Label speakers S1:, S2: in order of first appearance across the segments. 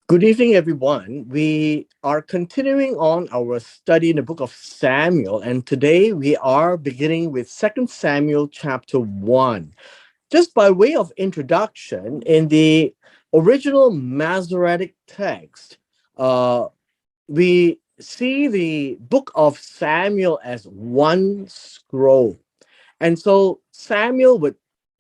S1: Good evening, everyone. We are continuing on our study in the book of Samuel, and today we are beginning with Second Samuel chapter 1. Just by way of introduction, in the original Masoretic text, uh, we see the book of Samuel as one scroll. And so Samuel would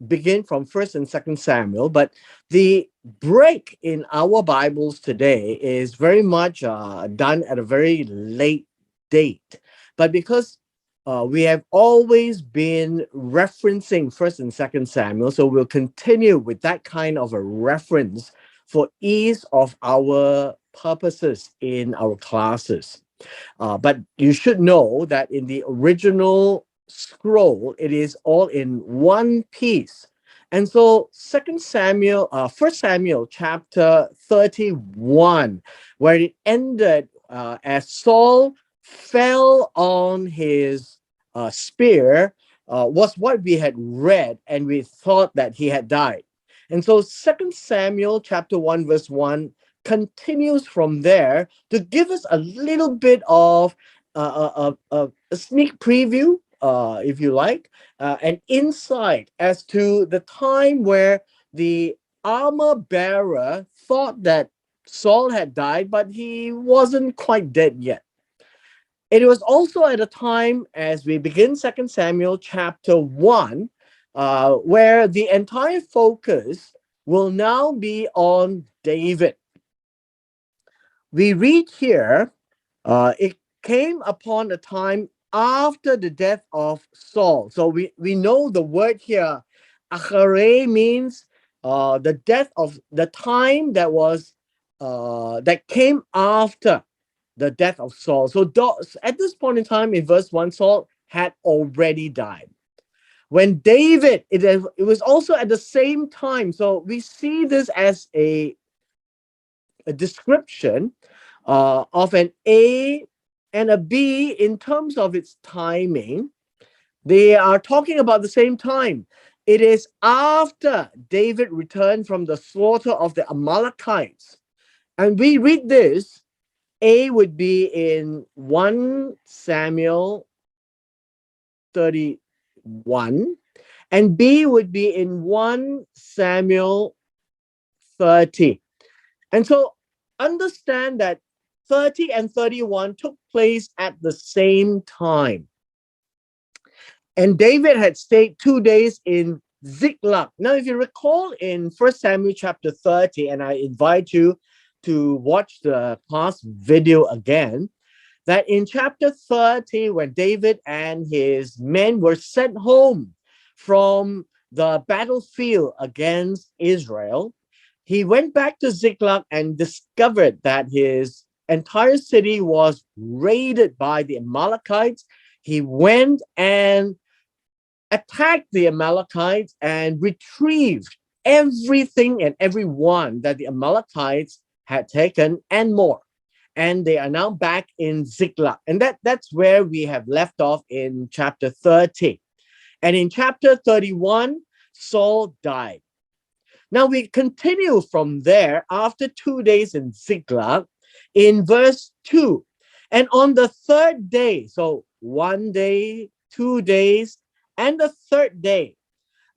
S1: begin from first and second Samuel, but the break in our Bibles today is very much done at a very late date. But because we have always been referencing first and second Samuel, so we'll continue with that kind of a reference for ease of our purposes in our classes. But you should know that in the original scroll, it is all in one piece. And so First Samuel chapter 31, where it ended as Saul fell on his spear, was what we had read, and we thought that he had died. And so Second Samuel chapter 1, verse 1 continues from there to give us a little bit of a sneak preview, if you like, an insight as to the time where the armor bearer thought that Saul had died, but he wasn't quite dead yet. It was also at a time as we begin Second Samuel chapter 1, where the entire focus will now be on David. We read here, it came upon a time after the death of Saul. So we know the word here, achare, means the death of the time that came after the death of Saul. So at this point in time, in verse 1, Saul had already died. When David, it was also at the same time. So we see this as a description of an A and a B in terms of its timing. They are talking about the same time. It is after David returned from the slaughter of the Amalekites. And we read this. A would be in 1 Samuel 31, and B would be in 1 Samuel 30. And so understand that 30 and 31 took place at the same time. And David had stayed 2 days in Ziklag. Now, if you recall in First Samuel chapter 30, and I invite you to watch the past video again, that in chapter 30, when David and his men were sent home from the battlefield against Israel, he went back to Ziklag and discovered that his entire city was raided by the Amalekites. He went and attacked the Amalekites and retrieved everything and everyone that the Amalekites had taken and more. And they are now back in Ziklag. And that's where we have left off in chapter 30. And in chapter 31, Saul died. Now we continue from there after 2 days in Ziklag in verse 2. And on the third day, so 1 day, 2 days, and the third day,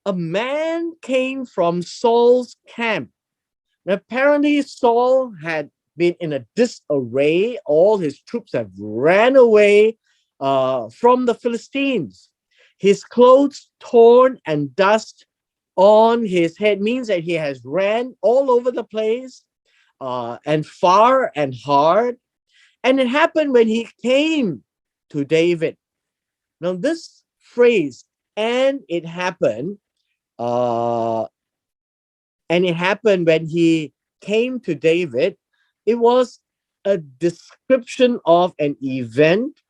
S1: a man came from Saul's camp. Now, apparently, Saul had been in a disarray. All his troops have ran away from the Philistines. His clothes torn and dust on his head means that he has ran all over the place and far and hard. And it happened when he came to David. Now, this phrase, and it happened, uh, and it happened when he came to David, it was a description of an event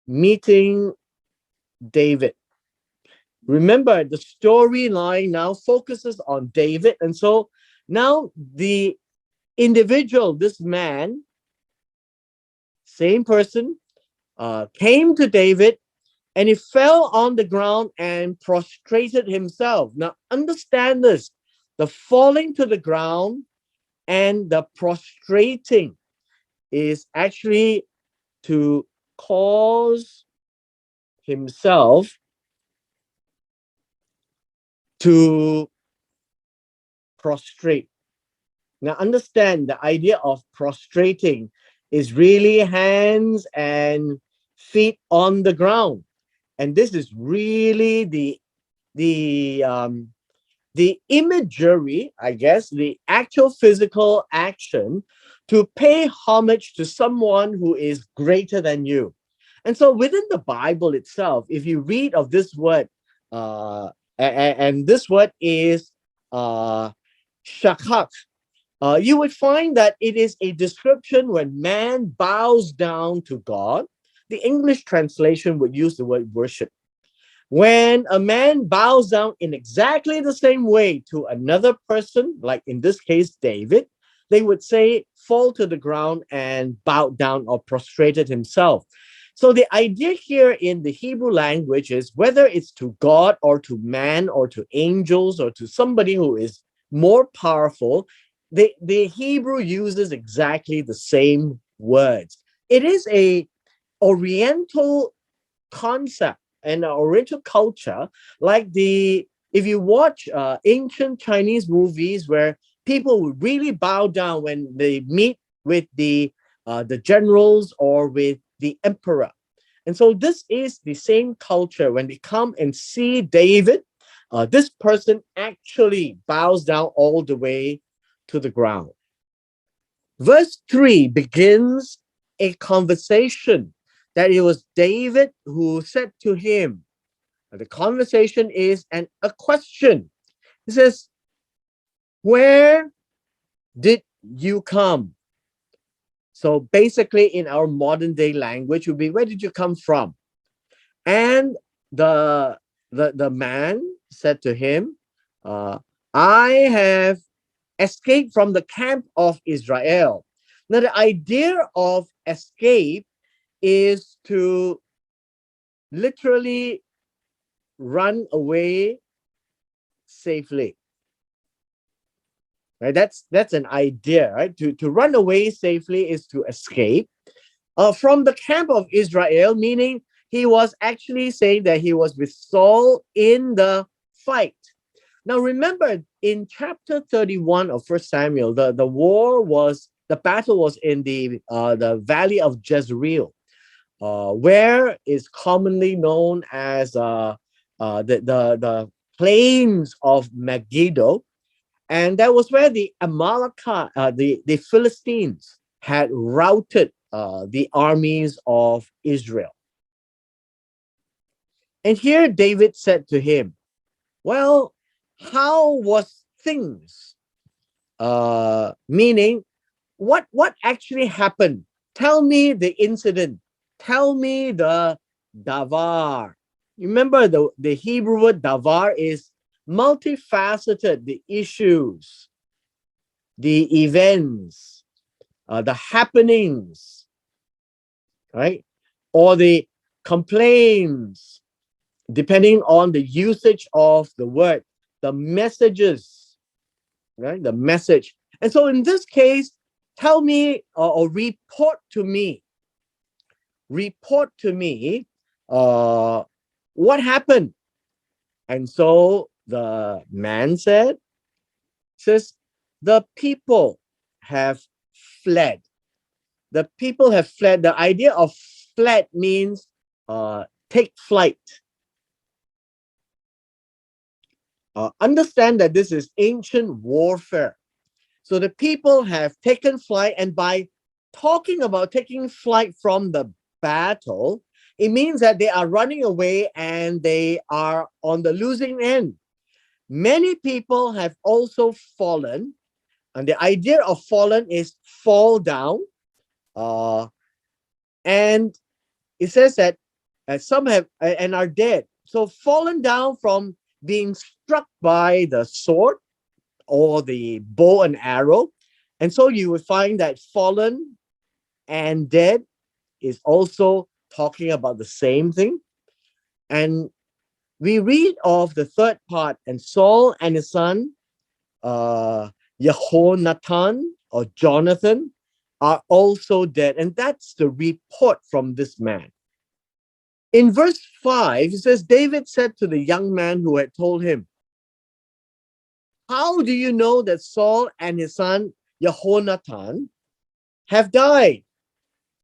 S1: meeting David. Remember, the storyline now focuses on David. And so now the individual, this man, same person, came to David and he fell on the ground and prostrated himself. Now, understand this, the falling to the ground And the prostrating is actually to cause himself to prostrate. Now, understand the idea of prostrating is really hands and feet on the ground, and this is really the the imagery, I guess, the actual physical action to pay homage to someone who is greater than you. And so within the Bible itself, if you read of this word, and this word is shakak, you would find that it is a description when man bows down to God. The English translation would use the word worship. When a man bows down in exactly the same way to another person, like in this case, David, they would say, fall to the ground and bow down or prostrated himself. So the idea here in the Hebrew language is whether it's to God or to man or to angels or to somebody who is more powerful, the Hebrew uses exactly the same words. It is a oriental concept and oriental culture, like the if you watch ancient Chinese movies where people would really bow down when they meet with the generals or with the emperor. And so this is the same culture. When they come and see David, this person actually bows down all the way to the ground. Verse 3 begins a conversation that it was David who said to him. The conversation is a question. It says, where did you come? So basically, in our modern day language, would be, where did you come from? And the man said to him, I have escaped from the camp of Israel. Now, the idea of escape is to literally run away safely. Right? That's an idea, right? To run away safely is to escape from the camp of Israel, meaning he was actually saying that he was with Saul in the fight. Now, remember in chapter 31 of First Samuel, the battle was in the valley of Jezreel, where is commonly known as the plains of Megiddo, and that was where the Amalekite, the Philistines, had routed the armies of Israel. And here David said to him, well, how was things? Meaning, what actually happened? Tell me the incident. Tell me the davar. Remember, the Hebrew word davar is multifaceted, the issues, the events, the happenings, right? Or the complaints, depending on the usage of the word, the messages, right? The message. And so in this case, tell me or report to me what happened. And so the man says, the people have fled. The people have fled. The idea of fled means take flight. Understand that this is ancient warfare. So the people have taken flight, and by talking about taking flight from the battle, it means that they are running away and they are on the losing end. Many people have also fallen, and the idea of fallen is fall down. And it says that some have and are dead. So fallen down from being struck by the sword or the bow and arrow. And so you would find that fallen and dead is also talking about the same thing. And we read of the third part, and Saul and his son, Jehonathan, or Jonathan are also dead. And that's the report from this man. In verse 5, it says, David said to the young man who had told him, how do you know that Saul and his son Jehonathan have died?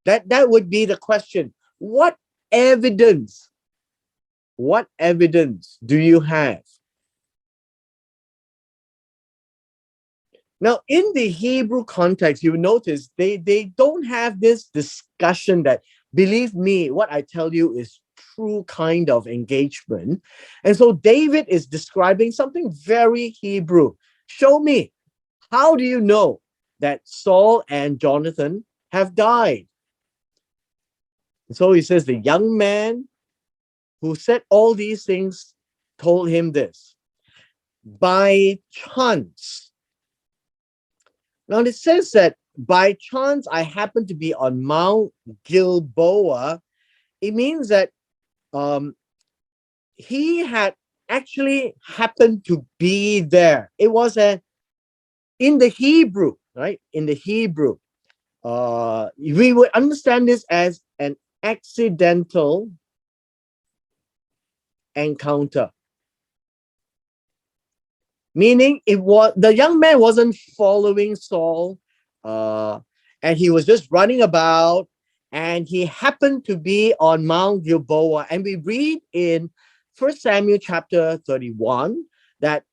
S1: That would be the question. What evidence? What evidence do you have? Now, in the Hebrew context, you notice they don't have this discussion that, believe me, what I tell you is true kind of engagement. And so David is describing something very Hebrew. Show me, how do you know that Saul and Jonathan have died? And so he says, the young man who said all these things told him this. By chance. Now it says that by chance I happened to be on Mount Gilboa. It means that he had actually happened to be there. It was in the Hebrew, right? In the Hebrew, we would understand this as an accidental encounter. Meaning the young man wasn't following Saul, and he was just running about, and he happened to be on Mount Gilboa. And we read in 1 Samuel chapter 31 that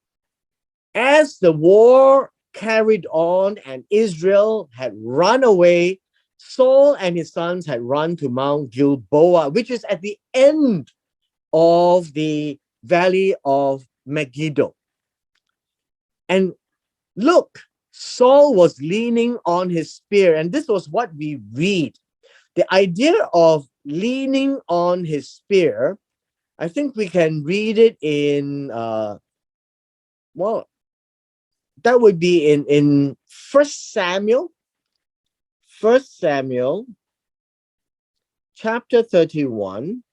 S1: as the war carried on and Israel had run away, Saul and his sons had run to Mount Gilboa, which is at the end of the valley of Megiddo. And look, Saul was leaning on his spear, and this was what we read. The idea of leaning on his spear, I think we can read it in, that would be in 1 Samuel chapter 31,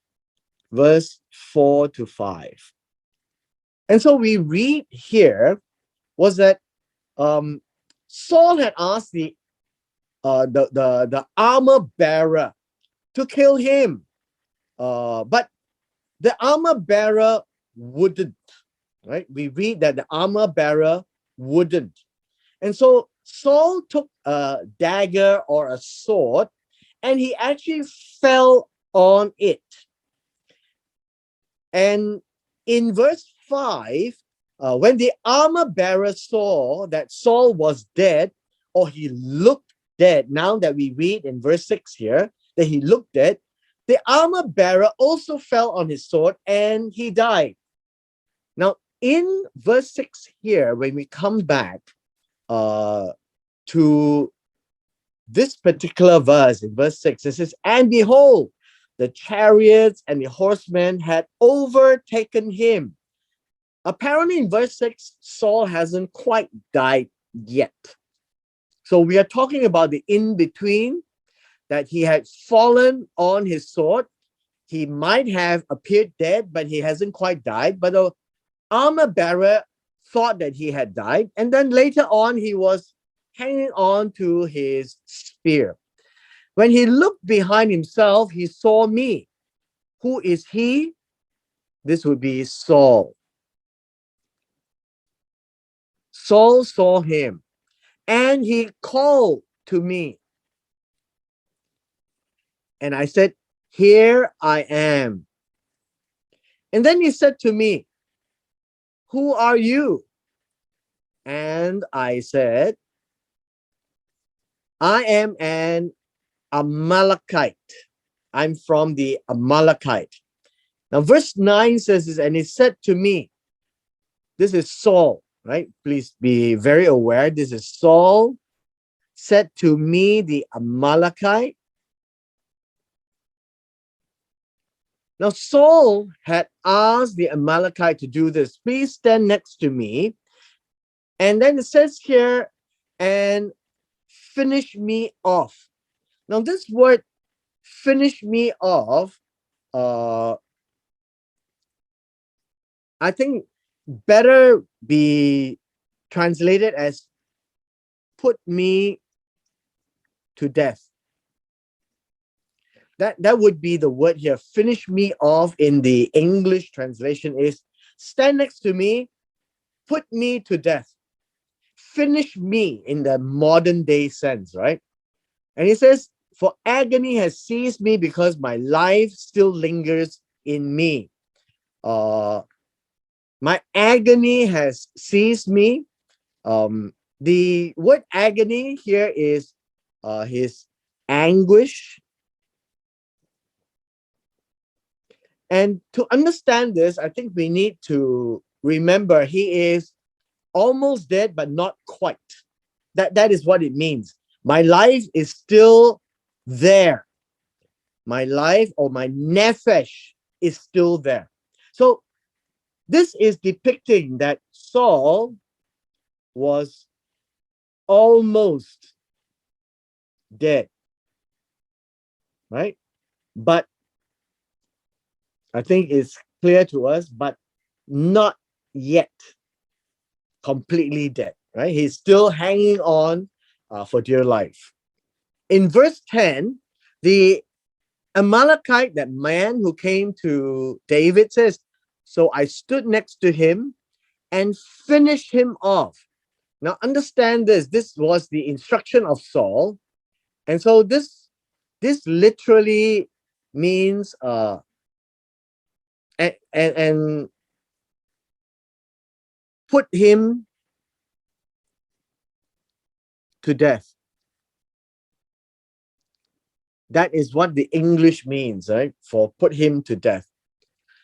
S1: verse 4 to 5. And so we read here was that Saul had asked the armor bearer to kill him, but the armor bearer wouldn't. Right? We read that the armor bearer wouldn't, and so Saul took a dagger or a sword, and he actually fell on it. And in verse 5, when the armor bearer saw that Saul was dead, or he looked dead, now that we read in verse 6 here, that he looked dead, the armor bearer also fell on his sword and he died. Now, in verse 6 here, when we come back to this particular verse, in verse 6, it says, and behold, the chariots and the horsemen had overtaken him. Apparently in verse 6, Saul hasn't quite died yet. So we are talking about the in-between, that he had fallen on his sword. He might have appeared dead, but he hasn't quite died. But the armor bearer thought that he had died. And then later on, he was hanging on to his spear. When he looked behind himself, he saw me. Who is he? This would be Saul. Saul saw him, and he called to me. And I said, here I am. And then he said to me, who are you? And I said, I am an Amalekite. I'm from the Amalekite. Now, verse 9 says this, and he said to me, this is Saul, right? Please be very aware. This is Saul said to me, the Amalekite. Now, Saul had asked the Amalekite to do this. Please stand next to me. And then it says here, and finish me off. Now, this word, finish me off, I think better be translated as put me to death. That would be the word here. Finish me off in the English translation is stand next to me, put me to death. Finish me in the modern day sense, right? And he says, for agony has seized me because my life still lingers in me. My agony has seized me. The word agony here is his anguish. And to understand this, I think we need to remember he is almost dead, but not quite. That is what it means. My life is still there. My life or my nephesh is still there. So this is depicting that Saul was almost dead, right? But I think it's clear to us, but not yet completely dead, right? He's still hanging on for dear life. In verse 10, the Amalekite, that man who came to David, says, so I stood next to him and finished him off. Now understand this. This was the instruction of Saul. And so this literally means and put him to death. That is what the English means, right? For put him to death.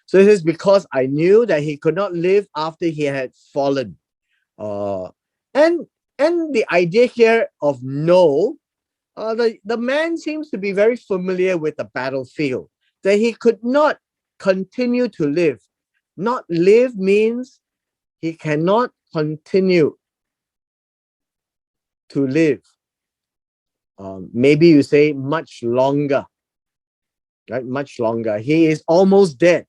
S1: So it is because I knew that he could not live after he had fallen. Uh, and the idea here of no, the man seems to be very familiar with the battlefield, that he could not continue to live. Not live means he cannot continue to live. Maybe you say much longer, right? Much longer. He is almost dead.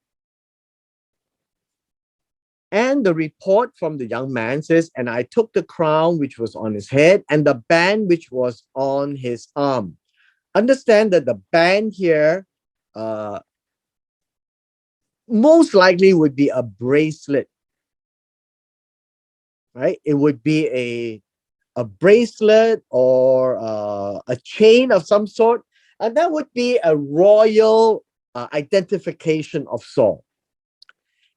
S1: And the report from the young man says, and I took the crown which was on his head and the band which was on his arm. Understand that the band here most likely would be a bracelet, right? It would be a bracelet or a chain of some sort. And that would be a royal identification of Saul.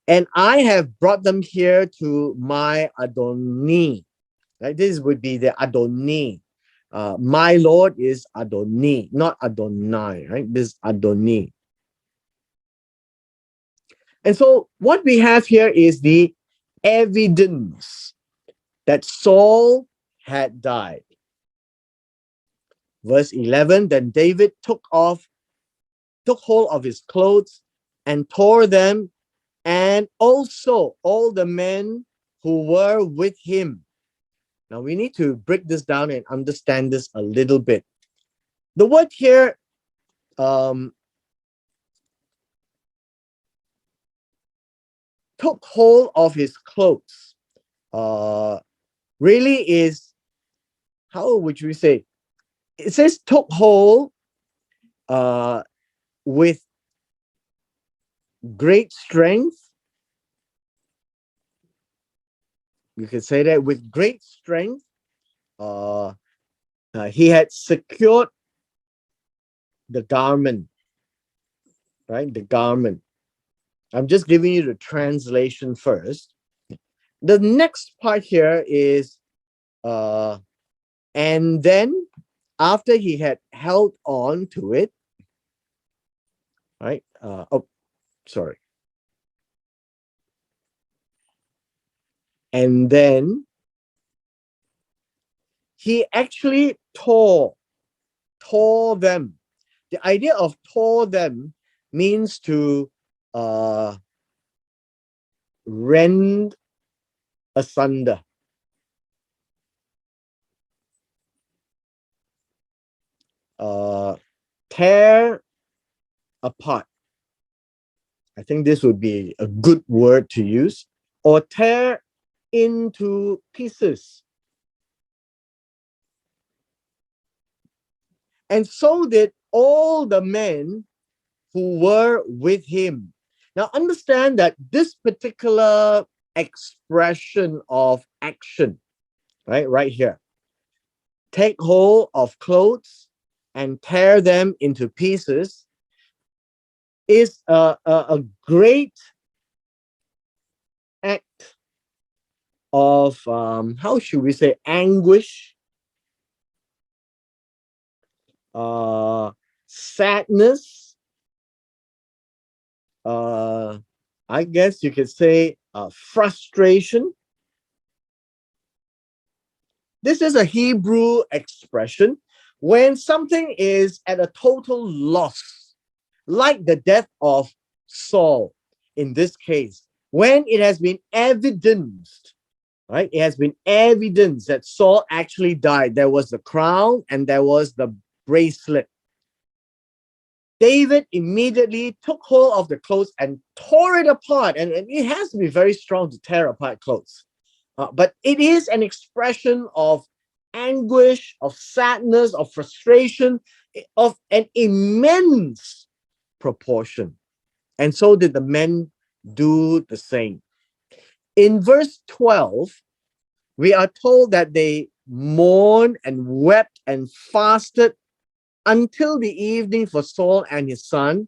S1: And I have brought them here to my Adoni. Right? This would be the Adoni. My Lord is Adoni, not Adonai, right? This Adoni. And so what we have here is the evidence that Saul had died. Verse 11, then David took hold of his clothes and tore them, and also all the men who were with him. Now we need to break this down and understand this a little bit. The word here, took hold of his clothes, really is, how would you say? It says took hold with great strength. You could say that with great strength. He had secured the garment, right? The garment. I'm just giving you the translation first. The next part here is, and then after he had held on to it, right? Sorry. And then he actually tore them. The idea of tore them means to rend asunder. Tear apart. I think this would be a good word to use. Or tear into pieces. and so did all the men who were with him. Now, understand that this particular expression of action, right here, take hold of clothes and tear them into pieces, is a great act of, how should we say, anguish, sadness, I guess you could say frustration. This is a Hebrew expression when something is at a total loss, like the death of Saul in this case, when it has been evidenced, right? It has been evidence that Saul actually died. There was the crown and there was the bracelet. David immediately took hold of the clothes and tore it apart. And it has to be very strong to tear apart clothes. But it is an expression of anguish, of sadness, of frustration, of an immense proportion. And so did the men do the same. In verse 12, we are told that they mourned and wept and fasted until the evening for Saul and his son,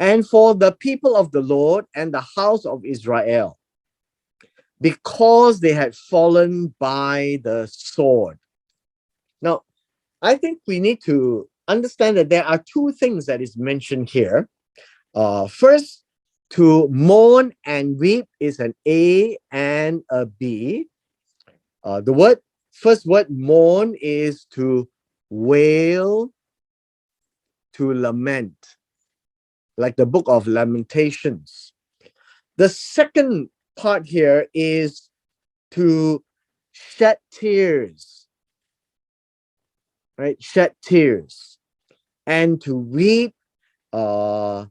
S1: and for the people of the Lord and the house of Israel, because they had fallen by the sword. Now, I think we need to understand that there are two things that is mentioned here. First, to mourn and weep is an A and a B. The first word mourn is to wail, to lament, like the book of Lamentations. The second part here is to shed tears, right? Shed tears. And to weep, I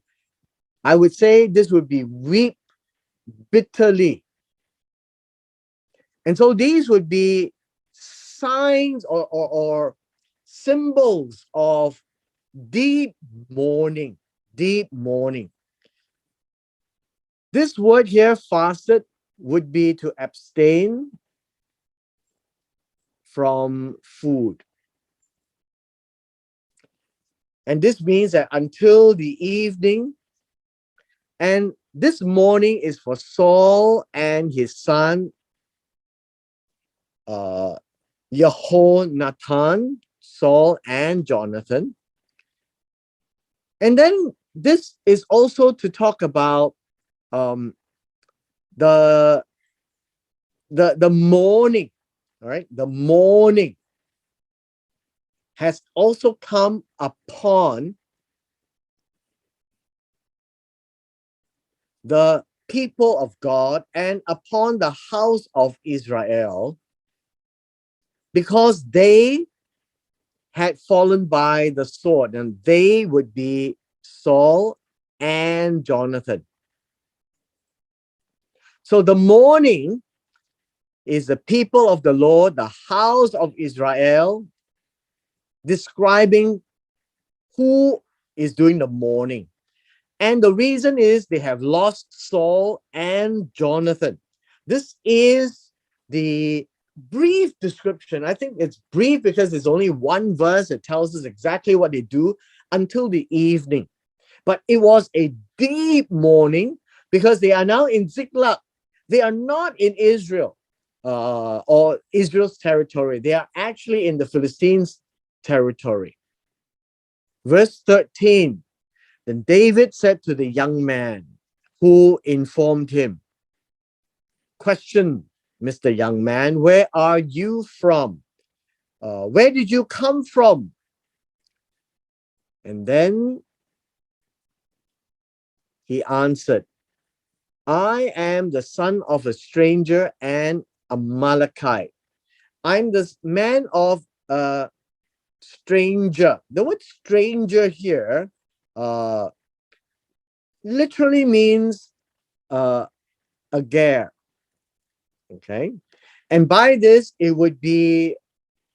S1: would say this would be weep bitterly. And so these would be signs or symbols of deep mourning, deep mourning. This word here, fasted, would be to abstain from food. And this means that until the evening, and this morning is for Saul and his son, Jehonathan, Saul and Jonathan. And then this is also to talk about the mourning, all right? The mourning has also come upon the people of God and upon the house of Israel, because they had fallen by the sword, and they would be Saul and Jonathan. So the mourning is the people of the Lord, the house of Israel, describing who is doing the mourning. And the reason is they have lost Saul and Jonathan. This is the brief description. I think it's brief because there's only one verse that tells us exactly what they do until the evening. But it was a deep mourning because they are now in Ziklag. They are not in Israel or Israel's territory. They are actually in the Philistines' territory. Verse 13. Then David said to the young man who informed him, "Question, Mr. Young Man, where are you from? Where did you come from?" And then he answered, "I am the son of a stranger and a Amalekite. I'm the man of a stranger." The word stranger here literally means a ger. Okay. And by this, it would be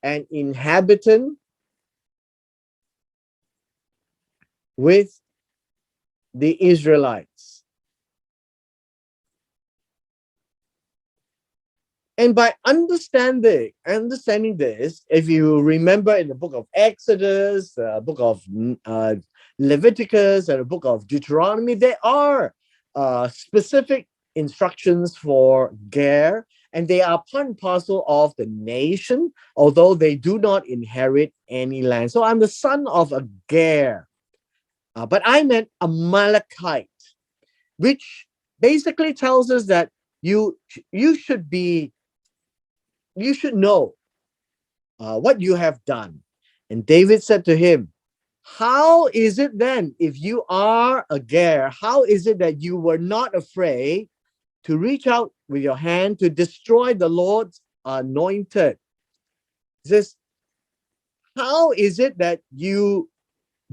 S1: an inhabitant with the Israelites. And by understanding this, if you remember in the book of Exodus, the book of Leviticus, and the book of Deuteronomy, there are specific instructions for Ger, and they are part and parcel of the nation, although they do not inherit any land. So I'm the son of a Ger, but I'm an Amalekite, which basically tells us that you should know what you have done. And David said to him, how is it then, if you are a Ger, how is it that you were not afraid to reach out with your hand to destroy the Lord's anointed? He says, how is it that you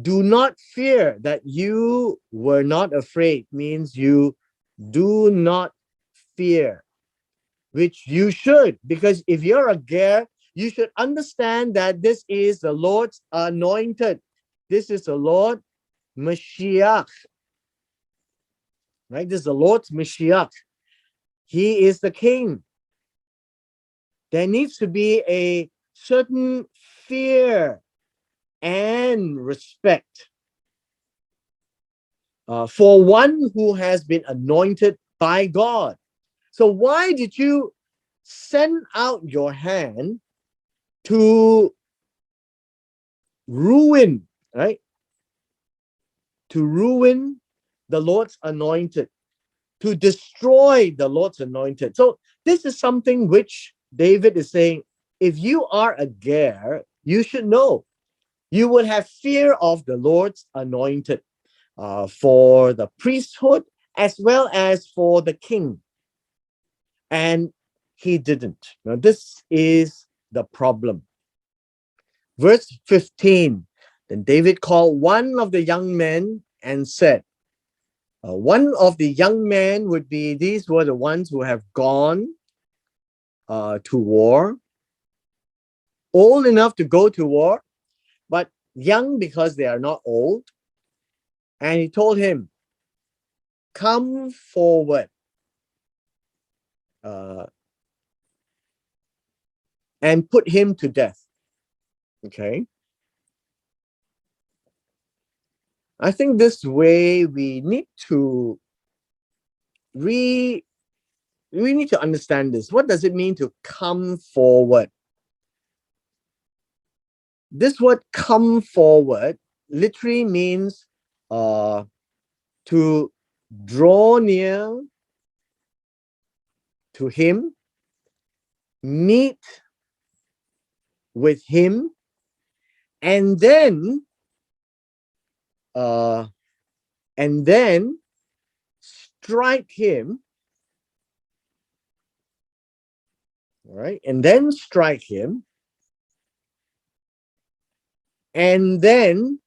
S1: do not fear, that you were not afraid? Means you do not fear, which you should, because if you're a Ger, you should understand that this is the Lord's anointed. This is the Lord Mashiach, right? This is the Lord's Mashiach. He is the king. There needs to be a certain fear and respect for one who has been anointed by God. So why did you send out your hand to ruin, right? To ruin the Lord's anointed, to destroy the Lord's anointed. So this is something which David is saying, if you are a Ger, you should know. You will have fear of the Lord's anointed for the priesthood as well as for the king. And he didn't. Now, this is the problem. Verse 15, then David called one of the young men and said, one of the young men would be, these were the ones who have gone to war, old enough to go to war, but young because they are not old. And he told him, come forward and put him to death. Okay. I think this way we need to understand this. What does it mean to come forward? This word come forward literally means to draw near to him, meet with him, and then strike him. All right, and then strike him, and then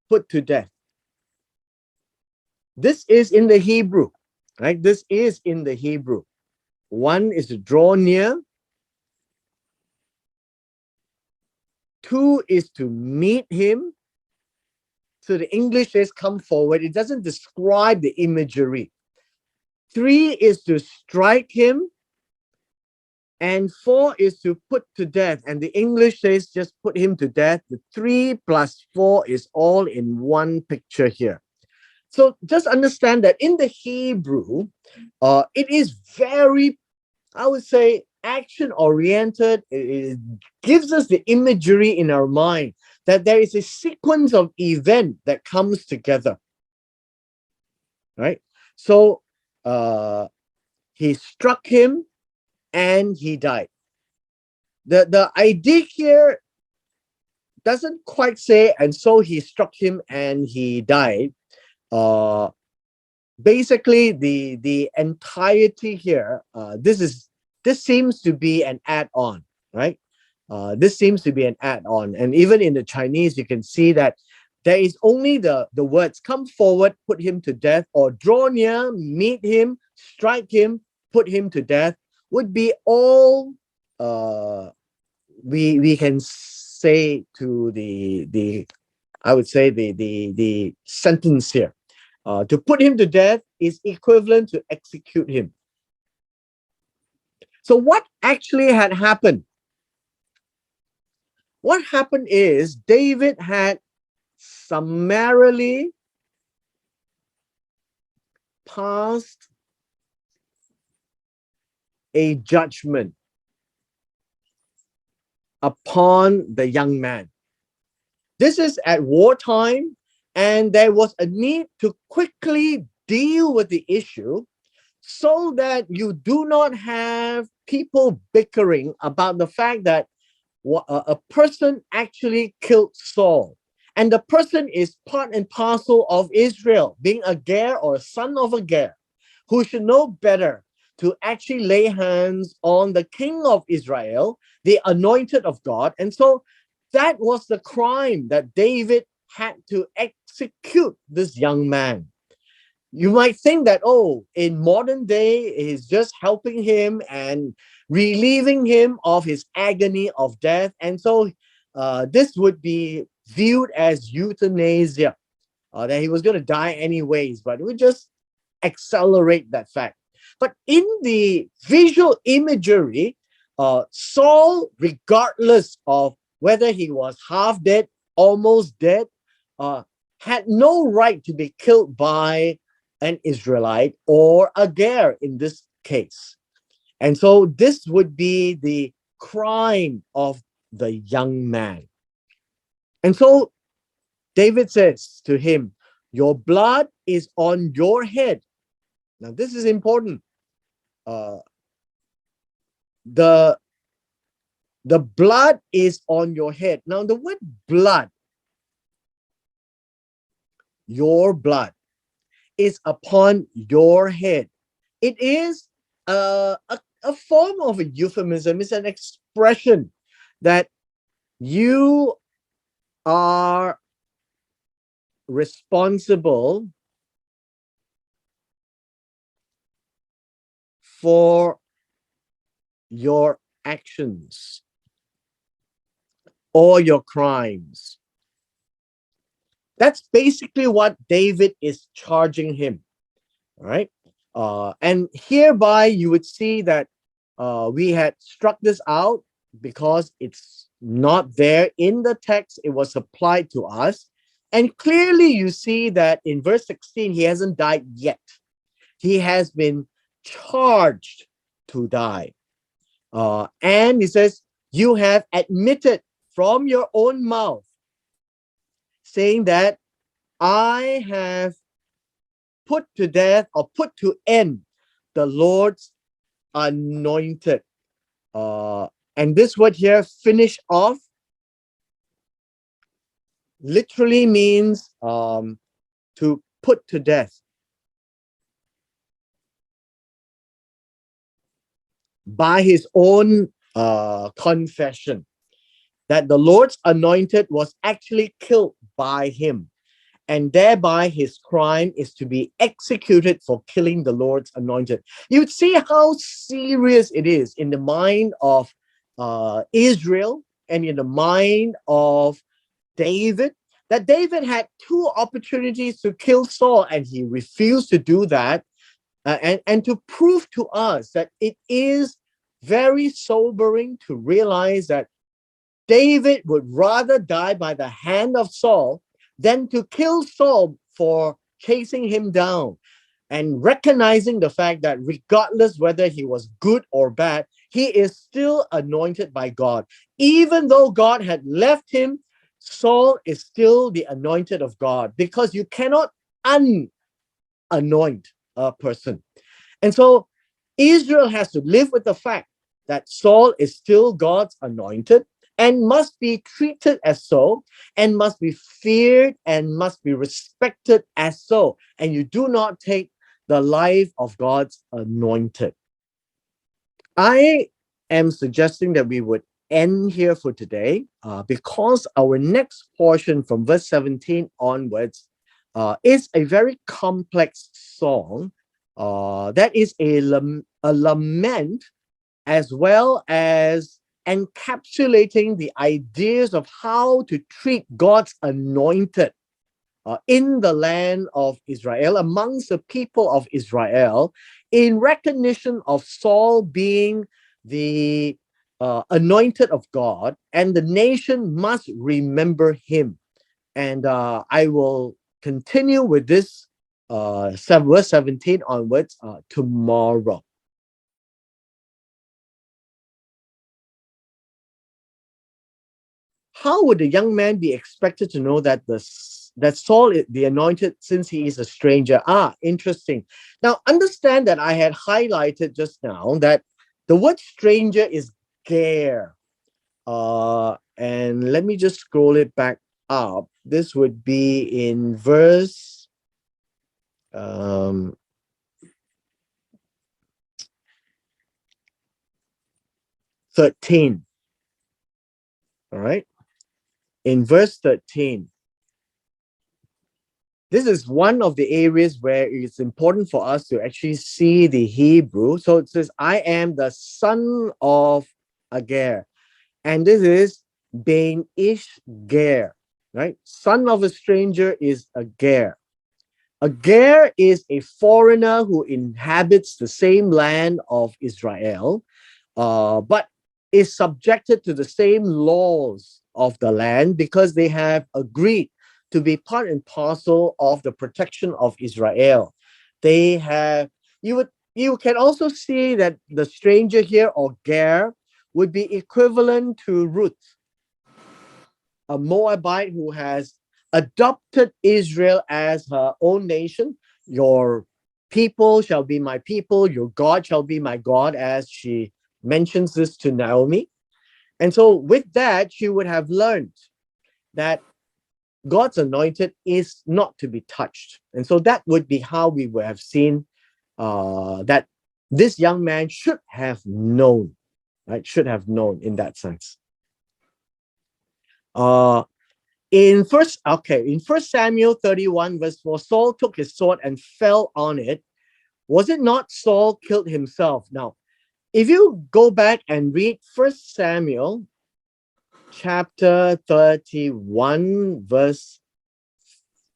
S1: put to death. This is in the Hebrew, right? This is in the Hebrew. One is to draw near. Two is to meet him. So the English says come forward. It doesn't describe the imagery. Three is to strike him. And four is to put to death. And the English says just put him to death. The 3 plus 4 is all in one picture here. So just understand that in the Hebrew, it is very, I would say, action-oriented. It gives us the imagery in our mind that there is a sequence of event that comes together, right? So he struck him and he died. The idea here doesn't quite say, and so he struck him and he died. Basically, the entirety here, this seems to be an add-on, right? This seems to be an add-on, and even in the Chinese, you can see that there is only the words "come forward, put him to death," or "draw near, meet him, strike him, put him to death," would be all we can say to the I would say the sentence here. To put him to death is equivalent to execute him. So what actually had happened? What happened is David had summarily passed a judgment upon the young man. This is at wartime, and there was a need to quickly deal with the issue so that you do not have people bickering about the fact that a person actually killed Saul. And the person is part and parcel of Israel, being a Ger or a son of a Ger, who should know better to actually lay hands on the king of Israel, the anointed of God. And so that was the crime that David had to execute this young man. You might think that, oh, in modern day, he's just helping him and relieving him of his agony of death. And so this would be viewed as euthanasia, that he was going to die anyways, but it would just accelerate that fact. But in the visual imagery, Saul, regardless of whether he was half dead, almost dead, had no right to be killed by an Israelite or a Ger in this case. And so this would be the crime of the young man. And so David says to him, your blood is on your head. Now, this is important. The blood is on your head. Now, the word blood, your blood, is upon your head. It is a form of a euphemism. It's an expression that you are responsible for your actions or your crimes. That's basically what David is charging him. All right. And hereby you would see that we had struck this out because it's not there in the text. It was applied to us. And clearly you see that in verse 16, he hasn't died yet. He has been charged to die. And he says, you have admitted from your own mouth, saying that I have put to death or put to end the Lord's anointed. And this word here, finish off, literally means to put to death. By his own confession, that the Lord's anointed was actually killed by him. And thereby his crime is to be executed for killing the Lord's anointed. You would see how serious it is in the mind of Israel and in the mind of David, that David had two opportunities to kill Saul and he refused to do that. And to prove to us that it is very sobering to realize that David would rather die by the hand of Saul than to kill Saul for chasing him down, and recognizing the fact that regardless whether he was good or bad, he is still anointed by God. Even though God had left him, Saul is still the anointed of God, because you cannot unanoint a person. And so Israel has to live with the fact that Saul is still God's anointed and must be treated as so, and must be feared and must be respected as so. And you do not take the life of God's anointed. I am suggesting that we would end here for today because our next portion from verse 17 onwards is a very complex song that is a lament as well as encapsulating the ideas of how to treat God's anointed in the land of Israel, amongst the people of Israel, in recognition of Saul being the anointed of God, and the nation must remember him. And I will continue with this verse 17 onwards tomorrow. How would the young man be expected to know that that Saul is the anointed, since he is a stranger? Interesting. Now, understand that I had highlighted just now that the word stranger is ger. And let me just scroll it back up. This would be in verse 13. All right. In verse 13, this is one of the areas where it's important for us to actually see the Hebrew. So it says, I am the son of Agar. And this is Ben Ish Ger, right? Son of a stranger is Agar. Agar is a foreigner who inhabits the same land of Israel, but is subjected to the same laws of the land because they have agreed to be part and parcel of the protection of Israel. They have, you can also see that the stranger here, or Ger, would be equivalent to Ruth, a Moabite who has adopted Israel as her own nation. Your people shall be my people, your God shall be my God, as she mentions this to Naomi. And so with that, she would have learned that God's anointed is not to be touched. And so that would be how we would have seen that this young man should have known, right? Should have known in that sense. In First Samuel 31, verse 4, Saul took his sword and fell on it. Was it not Saul killed himself? Now, if you go back and read First Samuel chapter 31, verse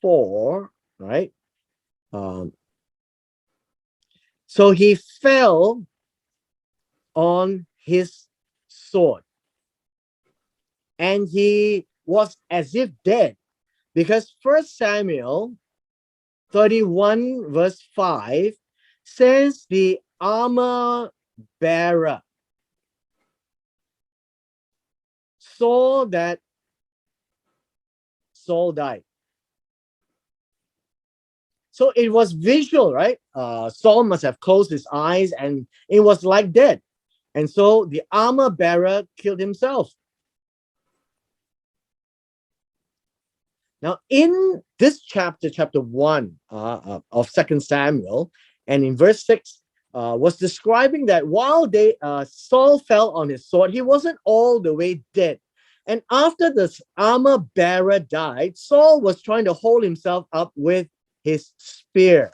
S1: 4, right? So he fell on his sword, and he was as if dead, because First Samuel 31, verse 5 says the armor bearer saw that Saul died. So it was visual, right? Saul must have closed his eyes and it was like dead. And so the armor bearer killed himself. Now, in this chapter 1 of 2 Samuel, and in verse 6, was describing that while Saul fell on his sword, he wasn't all the way dead. And after the armor bearer died, Saul was trying to hold himself up with his spear.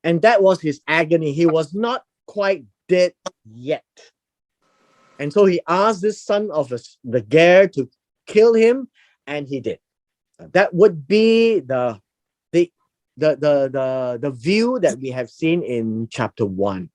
S1: And that was his agony. He was not quite dead yet. And so he asked this son of the Ger to kill him, and he did. That would be the view that we have seen in chapter 1.